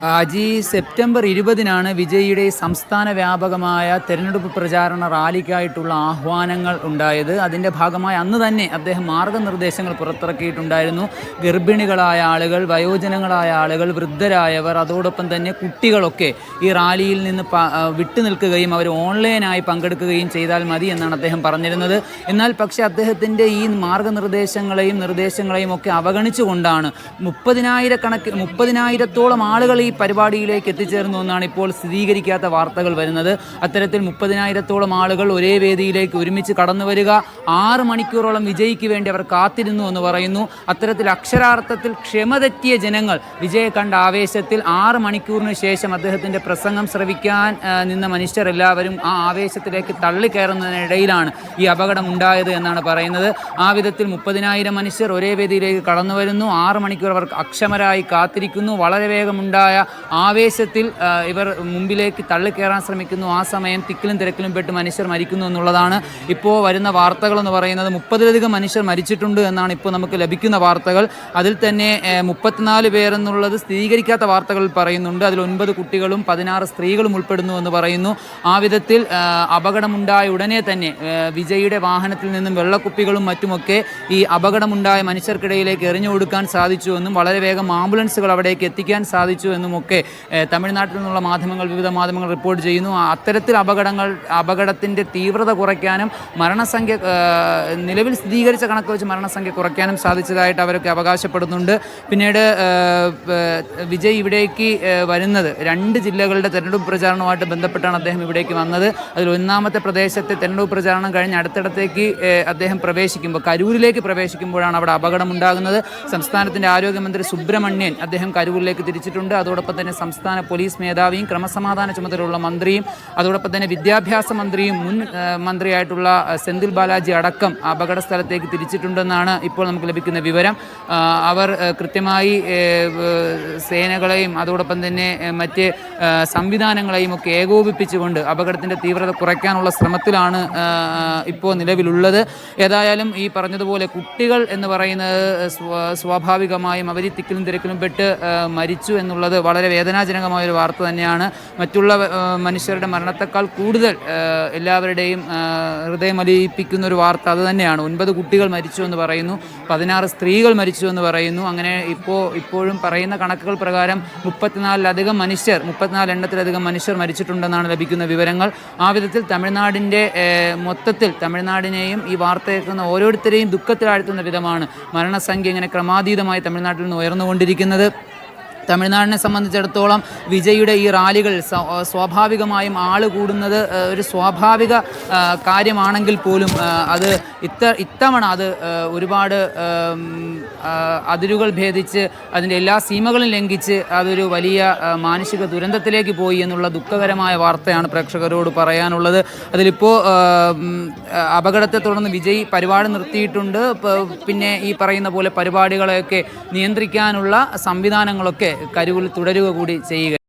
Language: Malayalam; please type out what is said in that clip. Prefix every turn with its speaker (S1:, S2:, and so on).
S1: അജി സെപ്റ്റംബർ 20-നാണ് വിജയിയുടെ സംസ്ഥാന വ്യാപകമായ തെരഞ്ഞെടുപ്പ് പ്രചാരണ റാലിക്കായിട്ടുള്ള ആഹ്വാനങ്ങൾ ഉണ്ടായത്. അതിൻ്റെ ഭാഗമായി അന്ന് തന്നെ അദ്ദേഹം മാർഗനിർദ്ദേശങ്ങൾ പുറത്തിറക്കിയിട്ടുണ്ടായിരുന്നു. ഗർഭിണികളായ ആളുകൾ, വയോജനങ്ങളായ ആളുകൾ, വൃദ്ധരായവർ, അതോടൊപ്പം തന്നെ കുട്ടികളൊക്കെ ഈ റാലിയിൽ നിന്ന് വിട്ടുനിൽക്കുകയും അവർ ഓൺലൈനായി പങ്കെടുക്കുകയും ചെയ്താൽ മതി എന്നാണ് അദ്ദേഹം പറഞ്ഞിരുന്നത്. എന്നാൽ പക്ഷേ അദ്ദേഹത്തിൻ്റെ ഈ നിർദ്ദേശങ്ങളെയും ഒക്കെ അവഗണിച്ചുകൊണ്ടാണ് 30,000-ഓളം ആളുകൾ ഈ പരിപാടിയിലേക്ക് എത്തിച്ചേർന്നു എന്നാണ് ഇപ്പോൾ സ്ഥിരീകരിക്കാത്ത വാർത്തകൾ വരുന്നത്. അത്തരത്തിൽ 30,000-ഓളം ആളുകൾ ഒരേ വേദിയിലേക്ക് ഒരുമിച്ച് കടന്നു വരിക, 6 മണിക്കൂറോളം വിജയിക്ക് വേണ്ടി അവർ കാത്തിരുന്നു എന്ന് പറയുന്നു. അത്തരത്തിൽ അക്ഷരാർത്ഥത്തിൽ ക്ഷമ തെറ്റിയ ജനങ്ങൾ വിജയെ കണ്ട ആവേശത്തിൽ 6 മണിക്കൂറിന് ശേഷം അദ്ദേഹത്തിൻ്റെ പ്രസംഗം ശ്രവിക്കാൻ നിന്ന മനുഷ്യരെല്ലാവരും ആ ആവേശത്തിലേക്ക് തള്ളിക്കയറുന്നതിനിടയിലാണ് ഈ അപകടം ഉണ്ടായത് എന്നാണ് പറയുന്നത്. ആ വിധത്തിൽ 30,000 മനുഷ്യർ ഒരേ വേദിയിലേക്ക് കടന്നു വരുന്നു, 6 മണിക്കൂർ അവർ അക്ഷമരായി കാത്തിരിക്കുന്നു. വളരെ വേഗമുണ്ടായ ആവേശത്തിൽ ഇവർ മുമ്പിലേക്ക് തള്ളിക്കയറാൻ ശ്രമിക്കുന്നു. ആ സമയം തിക്കിലും തിരക്കിലും പെട്ട് മനുഷ്യർ മരിക്കുന്നു എന്നുള്ളതാണ് ഇപ്പോൾ വരുന്ന വാർത്തകളെന്ന് പറയുന്നത്. 30-ലധികം മനുഷ്യർ മരിച്ചിട്ടുണ്ട് എന്നാണ് ഇപ്പോൾ നമുക്ക് ലഭിക്കുന്ന വാർത്തകൾ. അതിൽ തന്നെ 34 പേരെന്നുള്ളത് സ്ഥിരീകരിക്കാത്ത വാർത്തകൾ പറയുന്നുണ്ട്. അതിൽ 9 കുട്ടികളും 16 സ്ത്രീകളും ഉൾപ്പെടുന്നു എന്ന് പറയുന്നു. ആ വിധത്തിൽ അപകടമുണ്ടായ ഉടനെ തന്നെ വിജയിയുടെ വാഹനത്തിൽ നിന്നും വെള്ളക്കുപ്പികളും മറ്റുമൊക്കെ ഈ അപകടമുണ്ടായ മനുഷ്യർക്കിടയിലേക്ക് എറിഞ്ഞു കൊടുക്കാൻ സാധിച്ചുവെന്നും വളരെ വേഗം ആംബുലൻസുകൾ അവിടേക്ക് എത്തിക്കാൻ സാധിച്ചുവെന്നും ഒക്കെ തമിഴ്നാട്ടിൽ നിന്നുള്ള വിവിധ മാധ്യമങ്ങൾ റിപ്പോർട്ട് ചെയ്യുന്നു. അത്തരത്തിൽ അപകടത്തിൻ്റെ തീവ്രത കുറയ്ക്കാനും മരണസംഖ്യ നിലവിൽ സ്ഥിരീകരിച്ച കണക്ക് വെച്ച് മരണസംഖ്യ കുറയ്ക്കാനും സാധിച്ചതായിട്ട് അവരൊക്കെ അവകാശപ്പെടുന്നുണ്ട്. പിന്നീട് വിജയ് ഇവിടേക്ക് വരുന്നത് 2 ജില്ലകളുടെ തെരഞ്ഞെടുപ്പ് പ്രചാരണവുമായിട്ട് ബന്ധപ്പെട്ടാണ് അദ്ദേഹം ഇവിടേക്ക് വന്നത്. അതിൽ 1-ാമത്തെ പ്രദേശത്തെ തെരഞ്ഞെടുപ്പ് പ്രചാരണം കഴിഞ്ഞ് അടുത്തിടത്തേക്ക് അദ്ദേഹം കരൂരിലേക്ക് പ്രവേശിക്കുമ്പോഴാണ് അവിടെ അപകടമുണ്ടാകുന്നത്. സംസ്ഥാനത്തിൻ്റെ ആരോഗ്യമന്ത്രി സുബ്രഹ്മണ്യൻ അദ്ദേഹം കരൂരിലേക്ക് തിരിച്ചിട്ടുണ്ട്. അതോടൊപ്പം തന്നെ സംസ്ഥാന പോലീസ് മേധാവിയും ക്രമസമാധാന ചുമതലയുള്ള മന്ത്രിയും അതോടൊപ്പം തന്നെ വിദ്യാഭ്യാസ മന്ത്രിയും മുൻ മന്ത്രിയായിട്ടുള്ള സെന്തിൽ ബാലാജി അടക്കം അപകട സ്ഥലത്തേക്ക് തിരിച്ചിട്ടുണ്ടെന്നാണ് ഇപ്പോൾ നമുക്ക് ലഭിക്കുന്ന വിവരം. അവർ കൃത്യമായി സേനകളെയും അതോടൊപ്പം തന്നെ മറ്റ് സംവിധാനങ്ങളെയും ഒക്കെ ഏകോപിപ്പിച്ചുകൊണ്ട് അപകടത്തിൻ്റെ തീവ്രത കുറയ്ക്കാനുള്ള ശ്രമത്തിലാണ് ഇപ്പോൾ നിലവിലുള്ളത്. ഏതായാലും ഈ പറഞ്ഞതുപോലെ കുട്ടികൾ എന്ന് പറയുന്നത് സ്വാഭാവികമായും അവർ തിക്കിലും തിരക്കിലും പെട്ട് മരിച്ചു എന്നുള്ളത് വളരെ വേദനാജനകമായൊരു വാർത്ത തന്നെയാണ്. മറ്റുള്ള മനുഷ്യരുടെ മരണത്തെക്കാൾ കൂടുതൽ എല്ലാവരുടെയും ഹൃദയമലിയിപ്പിക്കുന്ന ഒരു വാർത്ത അത് തന്നെയാണ്. 9 കുട്ടികൾ മരിച്ചു എന്ന് പറയുന്നു, 16 സ്ത്രീകൾ മരിച്ചു എന്ന് പറയുന്നു. അങ്ങനെ ഇപ്പോഴും പറയുന്ന കണക്കുകൾ പ്രകാരം 34 എണ്ണത്തിലധികം മനുഷ്യർ മരിച്ചിട്ടുണ്ടെന്നാണ് ലഭിക്കുന്ന വിവരങ്ങൾ. ആ വിധത്തിൽ തമിഴ്നാടിനെയും ഈ വാർത്ത കേൾക്കുന്ന ഓരോരുത്തരെയും ദുഃഖത്തിലാഴ്ത്തുന്ന വിധമാണ് മരണസംഖ്യ ഇങ്ങനെ ക്രമാതീതമായി തമിഴ്നാട്ടിൽ നിന്ന് ഉയർന്നുകൊണ്ടിരിക്കുന്നത്. തമിഴ്നാടിനെ സംബന്ധിച്ചിടത്തോളം വിജയുടെ ഈ റാലികൾ സ്വാഭാവികമായും ആൾ കൂടുന്നത് ഒരു സ്വാഭാവിക കാര്യമാണെങ്കിൽ പോലും അത് ഇത്തവണ അത് ഒരുപാട് അതിരുകൾ ഭേദിച്ച് അതിൻ്റെ എല്ലാ സീമകളും ലംഘിച്ച് അതൊരു വലിയ മാനുഷിക ദുരന്തത്തിലേക്ക് പോയി എന്നുള്ള ദുഃഖകരമായ വാർത്തയാണ് പ്രേക്ഷകരോട് പറയാനുള്ളത്. അതിലിപ്പോൾ അപകടത്തെ തുടർന്ന് വിജയ് പരിപാടി നിർത്തിയിട്ടുണ്ട്. പിന്നെ ഈ പറയുന്ന പോലെ പരിപാടികളെയൊക്കെ നിയന്ത്രിക്കാനുള്ള സംവിധാനങ്ങളൊക്കെ കരൂരിൽ തുടരുക കൂടി ചെയ്യുക.